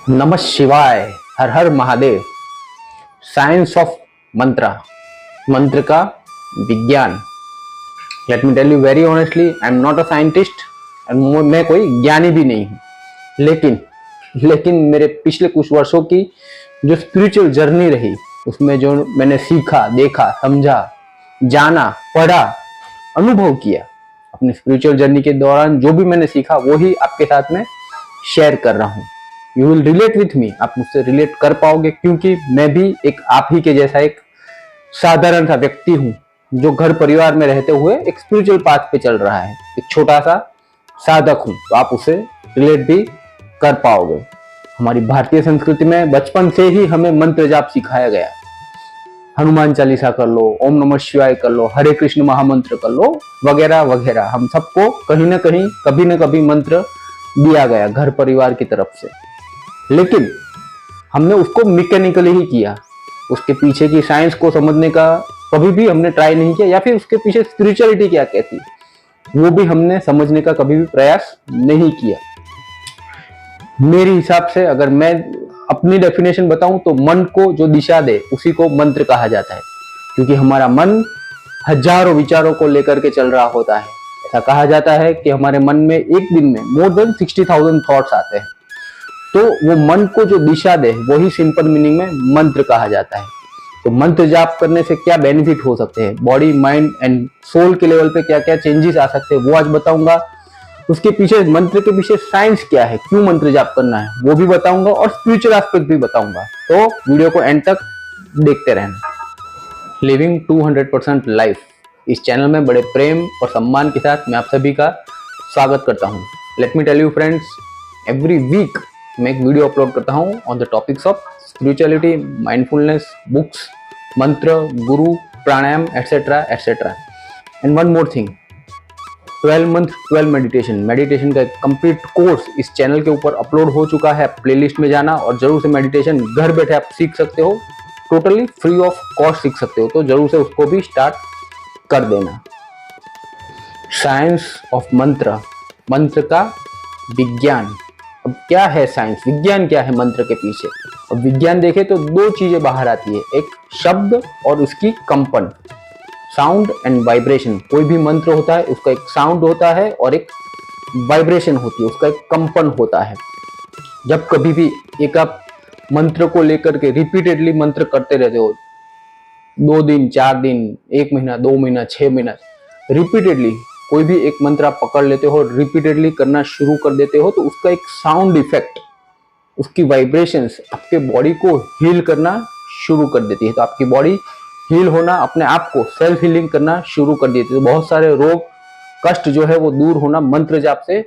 नमः शिवाय, Har Har Mahadev. Science of mantra, मंत्र का विज्ञान। Let me tell you very honestly, I am not a scientist and मैं कोई ज्ञानी भी नहीं हूँ, लेकिन मेरे पिछले कुछ वर्षों की जो स्पिरिचुअल जर्नी रही, उसमें जो मैंने सीखा, देखा, समझा, जाना, पढ़ा, अनुभव किया, अपनी स्पिरिचुअल जर्नी के दौरान जो भी मैंने सीखा वो ही आपके साथ में शेयर कर रहा हूँ। You will relate with me, आप मुझसे रिलेट कर पाओगे, क्योंकि मैं भी एक आप ही के जैसा एक साधारण सा व्यक्ति हूँ जो घर परिवार में रहते हुए एक स्पिरिचुअल पाथ पे चल रहा है, एक छोटा सा साधक हूँ, तो आप उससे रिलेट भी कर पाओगे। हमारी भारतीय संस्कृति में बचपन से ही हमें मंत्र जाप सिखाया गया। हनुमान चालीसा कर लो, ओम नमः शिवाय कर लो, हरे कृष्ण महामंत्र कर लो, वगैरह वगैरह। हम सबको कहीं ना कहीं कभी ना कभी मंत्र दिया गया घर परिवार की तरफ से, लेकिन हमने उसको मैकेनिकली ही किया। उसके पीछे की साइंस को समझने का कभी भी हमने ट्राई नहीं किया, या फिर उसके पीछे स्पिरिचुअलिटी क्या कहती वो भी हमने समझने का कभी भी प्रयास नहीं किया। मेरे हिसाब से अगर मैं अपनी डेफिनेशन बताऊं तो मन को जो दिशा दे उसी को मंत्र कहा जाता है, क्योंकि हमारा मन हजारों विचारों को लेकर के चल रहा होता है। ऐसा कहा जाता है कि हमारे मन में एक दिन में मोर देन 60,000 थॉट्स आते हैं, तो वो मन को जो दिशा दे वही सिंपल मीनिंग में मंत्र कहा जाता है। तो मंत्र जाप करने से क्या बेनिफिट हो सकते हैं, बॉडी, माइंड एंड सोल के लेवल पे क्या क्या चेंजेस आ सकते हैं, वो आज बताऊंगा। उसके पीछे, मंत्र के पीछे साइंस क्या है, क्यों मंत्र जाप करना है, वो भी बताऊंगा, और स्पिरिचुअल एस्पेक्ट भी बताऊंगा। तो वीडियो को एंड तक देखते रहना। लिविंग 200% लाइफ, इस चैनल में बड़े प्रेम और सम्मान के साथ मैं आप सभी का स्वागत करता हूँ। Let me tell you friends, every week मैं एक वीडियो अपलोड करता हूँ on the topics of spirituality, mindfulness, books, मंत्र, गुरु, प्राणायाम, etcetera etcetera. And one more thing, 12 month 12 meditation का एक कंप्लीट कोर्स इस चैनल के ऊपर अपलोड हो चुका है। प्लेलिस्ट में जाना और जरूर से मेडिटेशन घर बैठे आप सीख सकते हो, टोटली फ्री ऑफ कॉस्ट सीख सकते हो, तो जरूर से उसको भी स्टार्ट कर देना। साइंस ऑफ मंत्र, मंत्र का विज्ञान। अब क्या है साइंस, विज्ञान क्या है मंत्र के पीछे? अब विज्ञान देखें तो दो चीजें बाहर आती है, एक शब्द और उसकी कंपन, साउंड एंड वाइब्रेशन। कोई भी मंत्र होता है उसका एक साउंड होता है और एक वाइब्रेशन होती है, उसका एक कंपन होता है। जब कभी भी एक आप मंत्र को लेकर के रिपीटेडली मंत्र करते रहते हो, 2 दिन, 4 दिन, 1 महीना, 2 महीना, 6 महीना, रिपीटेडली कोई भी एक मंत्र आप पकड़ लेते हो, रिपीटेडली करना शुरू कर देते हो, तो उसका एक साउंड इफेक्ट, उसकी वाइब्रेशंस आपके बॉडी को हील करना शुरू कर देती है। तो आपकी बॉडी हील होना, अपने आप को सेल्फ हीलिंग करना शुरू कर देती है। तो बहुत सारे रोग, कष्ट जो है वो दूर होना मंत्र जाप से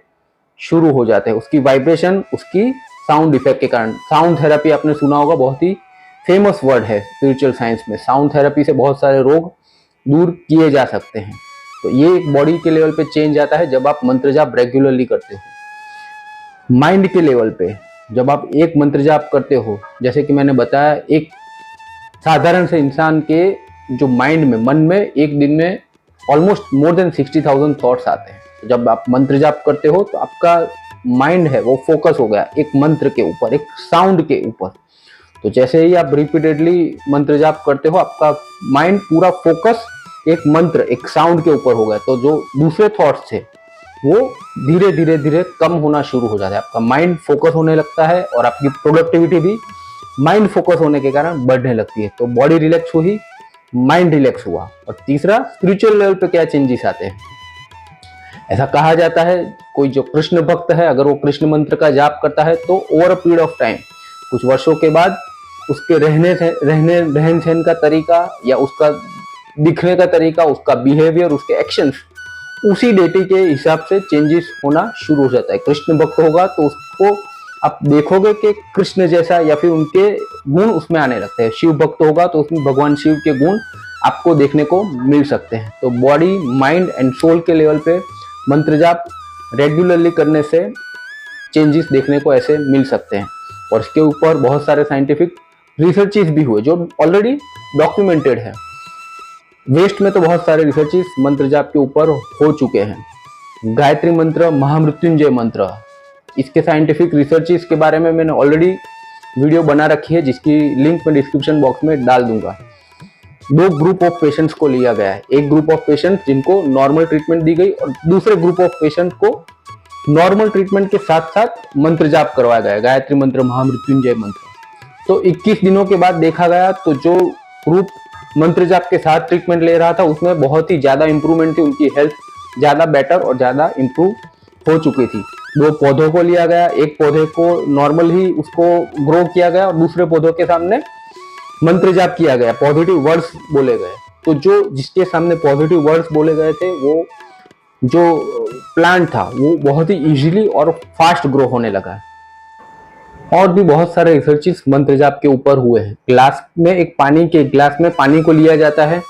शुरू हो जाते हैं, उसकी वाइब्रेशन, उसकी साउंड इफेक्ट के कारण। साउंड थेरेपी आपने सुना होगा, बहुत ही फेमस वर्ड है स्पिरिचुअल साइंस में। साउंड थेरेपी से बहुत सारे रोग दूर किए जा सकते हैं। तो ये एक बॉडी के लेवल पे चेंज आता है जब आप मंत्र जाप रेगुलरली करते हो। माइंड के लेवल पे जब आप एक मंत्र जाप करते हो, जैसे कि मैंने बताया, एक साधारण से इंसान के जो माइंड में, मन में एक दिन में ऑलमोस्ट मोर देन 60,000 थॉट्स आते हैं। तो जब आप मंत्र जाप करते हो तो आपका माइंड है वो फोकस हो गया एक मंत्र के ऊपर, एक साउंड के ऊपर। तो जैसे ही आप रिपीटेडली मंत्र जाप करते हो, आपका माइंड पूरा फोकस एक मंत्र, एक साउंड के ऊपर हो गया, तो जो दूसरे थॉट्स थे वो धीरे धीरे धीरे कम होना शुरू हो जाता है। आपका माइंड फोकस होने लगता है और आपकी प्रोडक्टिविटी भी माइंड फोकस होने के कारण बढ़ने लगती है। तो बॉडी रिलैक्स हुई, माइंड रिलैक्स हुआ। और तीसरा, स्पिरिचुअल लेवल पे क्या चेंजेस आते हैं? ऐसा कहा जाता है, कोई जो कृष्ण भक्त है, अगर वो कृष्ण मंत्र का जाप करता है तो over a period of time, कुछ वर्षों के बाद, उसके रहन सहन का तरीका, या उसका दिखने का तरीका, उसका बिहेवियर, उसके एक्शंस उसी डेटी के हिसाब से चेंजेस होना शुरू हो जाता है। कृष्ण भक्त होगा तो उसको आप देखोगे कि कृष्ण जैसा या फिर उनके गुण उसमें आने लगते हैं। शिव भक्त होगा तो उसमें भगवान शिव के गुण आपको देखने को मिल सकते हैं। तो बॉडी, माइंड एंड सोल के लेवल पे मंत्र जाप रेगुलरली करने से चेंजेस देखने को ऐसे मिल सकते हैं। और इसके ऊपर बहुत सारे साइंटिफिक रिसर्चेस भी हुए जो ऑलरेडी डॉक्यूमेंटेड है। वेस्ट में तो बहुत सारे रिसर्चेस मंत्र जाप के ऊपर हो चुके हैं। गायत्री मंत्र, महामृत्युंजय मंत्र, इसके साइंटिफिक रिसर्चेस के बारे में मैंने ऑलरेडी वीडियो बना रखी है, जिसकी लिंक मैं डिस्क्रिप्शन बॉक्स में डाल दूंगा। 2 ग्रुप ऑफ पेशेंट्स को लिया गया है। एक ग्रुप ऑफ पेशेंट जिनको नॉर्मल ट्रीटमेंट दी गई और दूसरे ग्रुप ऑफ पेशेंट को नॉर्मल ट्रीटमेंट के साथ साथ मंत्र जाप करवाया गया, गायत्री मंत्र, महामृत्युंजय मंत्र। तो 21 दिनों के बाद देखा गया तो जो ग्रुप मंत्र जाप के साथ ट्रीटमेंट ले रहा था उसमें बहुत ही ज्यादा इंप्रूवमेंट थी, उनकी हेल्थ ज्यादा बेटर और ज्यादा इंप्रूव हो चुकी थी। 2 पौधों को लिया गया, एक पौधे को नॉर्मल ही उसको ग्रो किया गया और दूसरे पौधों के सामने मंत्र जाप किया गया, पॉजिटिव वर्ड्स बोले गए। तो जो जिसके सामने पॉजिटिव वर्ड्स बोले गए थे वो जो प्लांट था वो बहुत ही इजीली और फास्ट ग्रो होने लगा। और भी बहुत सारे रिसर्चेस मंत्र जाप के ऊपर हुए हैं। ग्लास में एक पानी के गिलास में पानी को लिया जाता है,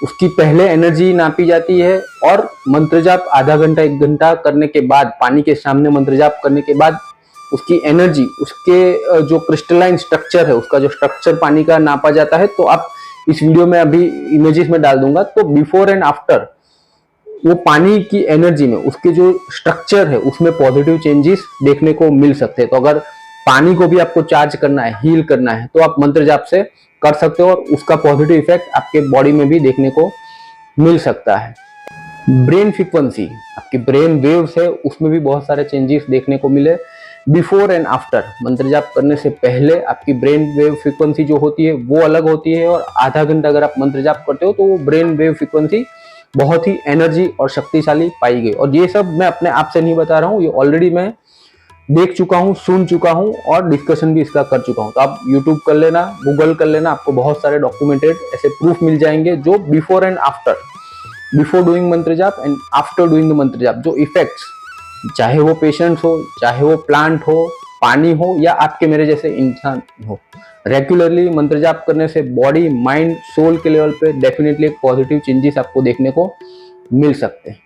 उसकी पहले एनर्जी नापी जाती है और मंत्र जाप आधा घंटा 1 घंटा करने के बाद, पानी के सामने मंत्र जाप करने के बाद उसकी एनर्जी, उसके जो क्रिस्टलाइन स्ट्रक्चर है, उसका जो स्ट्रक्चर पानी का नापा जाता है। तो आप इस वीडियो में अभी इमेजेस में डाल दूंगा, तो बिफोर एंड आफ्टर वो पानी की एनर्जी में उसके जो स्ट्रक्चर है उसमें पॉजिटिव चेंजेस देखने को मिल सकते हैं। तो अगर पानी को भी आपको चार्ज करना है, हील करना है, तो आप मंत्र जाप से कर सकते हो और उसका पॉजिटिव इफेक्ट आपके बॉडी में भी देखने को मिल सकता है। ब्रेन फ्रीक्वेंसी, आपकी ब्रेन वेव्स है, उसमें भी बहुत सारे चेंजेस देखने को मिले। बिफोर एंड आफ्टर, मंत्र जाप करने से पहले आपकी ब्रेन वेव फ्रीक्वेंसी जो होती है वो अलग होती है, और आधा घंटा अगर आप मंत्र जाप करते हो तो वो ब्रेन वेव फ्रीक्वेंसी बहुत ही एनर्जी और शक्तिशाली पाई गई। और ये सब मैं अपने आप से नहीं बता रहा हूँ, ये ऑलरेडी मैं देख चुका हूँ, सुन चुका हूँ और डिस्कशन भी इसका कर चुका हूँ। तो आप यूट्यूब कर लेना, गूगल कर लेना, आपको बहुत सारे डॉक्यूमेंटेड ऐसे प्रूफ मिल जाएंगे जो before and after, before doing मंत्र जाप एंड आफ्टर डूइंग द मंत्र जाप, जो इफेक्ट्स, चाहे वो पेशेंट्स हो, चाहे वो प्लांट हो, पानी हो या आपके मेरे जैसे इंसान हो, रेगुलरली मंत्र जाप करने से बॉडी, माइंड, सोल के लेवल पे डेफिनेटली एक पॉजिटिव चेंजेस आपको देखने को मिल सकते हैं।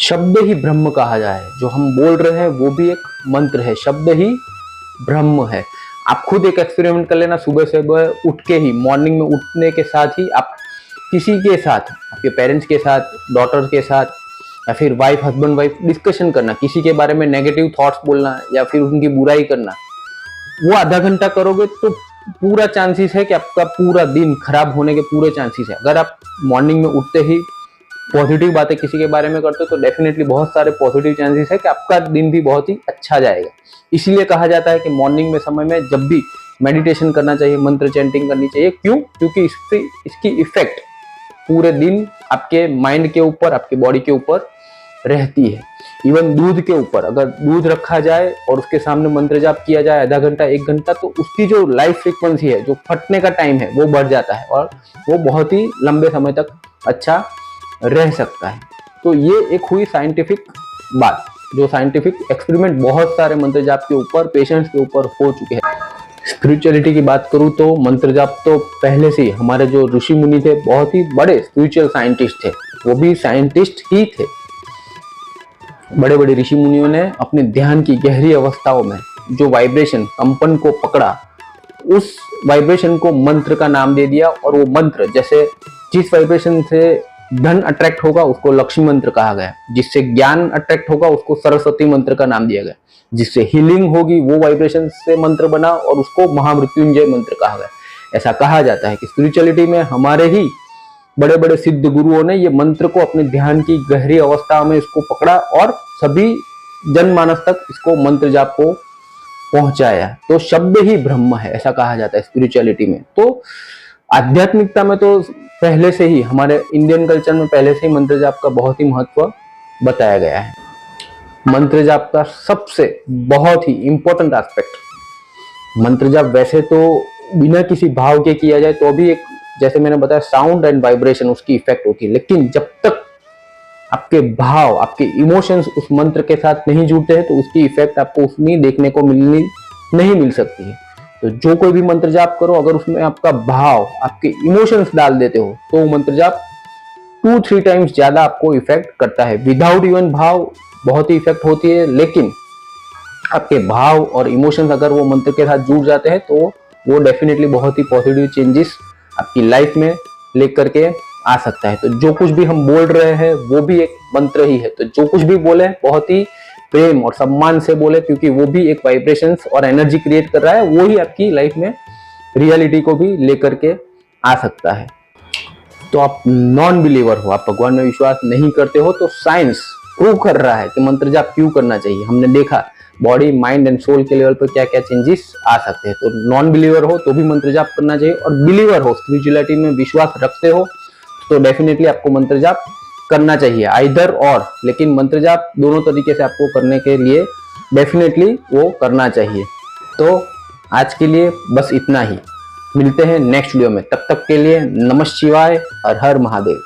शब्द ही ब्रह्म कहा जाए, जो हम बोल रहे हैं वो भी एक मंत्र है, शब्द ही ब्रह्म है। आप खुद एक एक्सपेरिमेंट कर लेना, सुबह सुबह उठ के ही, मॉर्निंग में उठने के साथ ही आप किसी के साथ, आपके पेरेंट्स के साथ, डॉटर के साथ या फिर वाइफ, हस्बैंड वाइफ, डिस्कशन करना, किसी के बारे में नेगेटिव थॉट्स बोलना या फिर उनकी बुराई करना, वो आधा घंटा करोगे तो पूरा चांसेस है कि आपका पूरा दिन खराब होने के पूरे चांसेस है। अगर आप मॉर्निंग में उठते ही पॉजिटिव बातें किसी के बारे में करते हो तो डेफिनेटली बहुत सारे पॉजिटिव चांसेस है कि आपका दिन भी बहुत ही अच्छा जाएगा। इसीलिए कहा जाता है कि मॉर्निंग में समय में जब भी मेडिटेशन करना चाहिए, मंत्र चैंटिंग करनी चाहिए। क्यों? क्योंकि इसकी इफेक्ट पूरे दिन आपके माइंड के ऊपर, आपके बॉडी के ऊपर रहती है। इवन दूध के ऊपर, अगर दूध रखा जाए और उसके सामने मंत्र जाप किया जाए आधा घंटा 1 घंटा, तो उसकी जो लाइफ फ्रीक्वेंसी है, जो फटने का टाइम है, वो बढ़ जाता है और वो बहुत ही लंबे समय तक अच्छा रह सकता है। तो ये एक हुई साइंटिफिक बात, जो साइंटिफिक एक्सपेरिमेंट बहुत सारे मंत्र जाप के ऊपर, पेशेंट्स के ऊपर हो चुके हैं। स्पिरिचुअलिटी की बात करूं तो मंत्र जाप तो पहले से ही हमारे जो ऋषि मुनि थे, बहुत ही बड़े स्पिरिचुअल साइंटिस्ट थे, वो भी साइंटिस्ट ही थे। बड़े बड़े ऋषि मुनियों ने अपने ध्यान की गहरी अवस्थाओं में जो वाइब्रेशन, कंपन को पकड़ा, उस वाइब्रेशन को मंत्र का नाम दे दिया। और वो मंत्र, जैसे जिस वाइब्रेशन से धन अट्रैक्ट होगा उसको लक्ष्मी मंत्र कहा गया, जिससे ज्ञान अट्रैक्ट होगा उसको सरस्वती मंत्र का नाम दिया गया, जिससे हीलिंग होगी वो वाइब्रेशन से मंत्र बना और उसको महामृत्युंजय मंत्र कहा गया। ऐसा कहा जाता है कि स्पिरिचुअलिटी में हमारे ही बड़े बड़े सिद्ध गुरुओं ने ये मंत्र को अपने ध्यान की गहरी अवस्था में इसको पकड़ा और सभी जनमानस तक इसको मंत्र जाप को पहुंचाया। तो शब्द ही ब्रह्म है, ऐसा कहा जाता है स्पिरिचुअलिटी में। तो आध्यात्मिकता में तो पहले से ही, हमारे इंडियन कल्चर में पहले से ही मंत्र जाप का बहुत ही महत्व बताया गया है। मंत्र जाप का सबसे बहुत ही इंपॉर्टेंट एस्पेक्ट, मंत्र जाप वैसे तो बिना किसी भाव के किया जाए तो भी एक, जैसे मैंने बताया, साउंड एंड वाइब्रेशन उसकी इफेक्ट होती है, लेकिन जब तक आपके भाव, आपके इमोशंस उस मंत्र के साथ नहीं जुड़ते हैं तो उसकी इफेक्ट आपको उसमें देखने को नहीं मिल सकती है। तो जो कोई भी मंत्र जाप करो, अगर उसमें आपका भाव, आपके इमोशंस डाल देते हो तो वो मंत्र जाप 2-3 टाइम्स ज्यादा आपको इफेक्ट करता है। विदाउट इवन भाव बहुत ही इफेक्ट होती है, लेकिन आपके भाव और इमोशंस अगर वो मंत्र के साथ जुड़ जाते हैं तो वो डेफिनेटली बहुत ही पॉजिटिव चेंजेस आपकी लाइफ में लेकर के आ सकता है। तो जो कुछ भी हम बोल रहे हैं वो भी एक मंत्र ही है। तो जो कुछ भी बोले बहुत ही प्रेम और सम्मान से बोले, क्योंकि वो भी एक वाइब्रेशंस और एनर्जी क्रिएट कर रहा है, वो ही आपकी लाइफ में रियलिटी को भी लेकर के आ सकता है। तो आप नॉन बिलीवर हो, आप भगवान में विश्वास नहीं करते हो, तो साइंस प्रूव कर रहा है कि मंत्र जाप क्यों करना चाहिए। हमने देखा बॉडी, माइंड एंड सोल के लेवल पर क्या क्या चेंजेस आ सकते हैं। तो नॉन बिलीवर हो तो भी मंत्र जाप करना चाहिए, और बिलीवर हो, स्पिरिचुअलिटी में विश्वास रखते हो, तो डेफिनेटली आपको मंत्र जाप करना चाहिए, आइदर और। लेकिन मंत्र जाप दोनों तरीके से आपको करने के लिए डेफिनेटली वो करना चाहिए। तो आज के लिए बस इतना ही, मिलते हैं नेक्स्ट वीडियो में, तब तक के लिए नमः शिवाय, हर हर महादेव।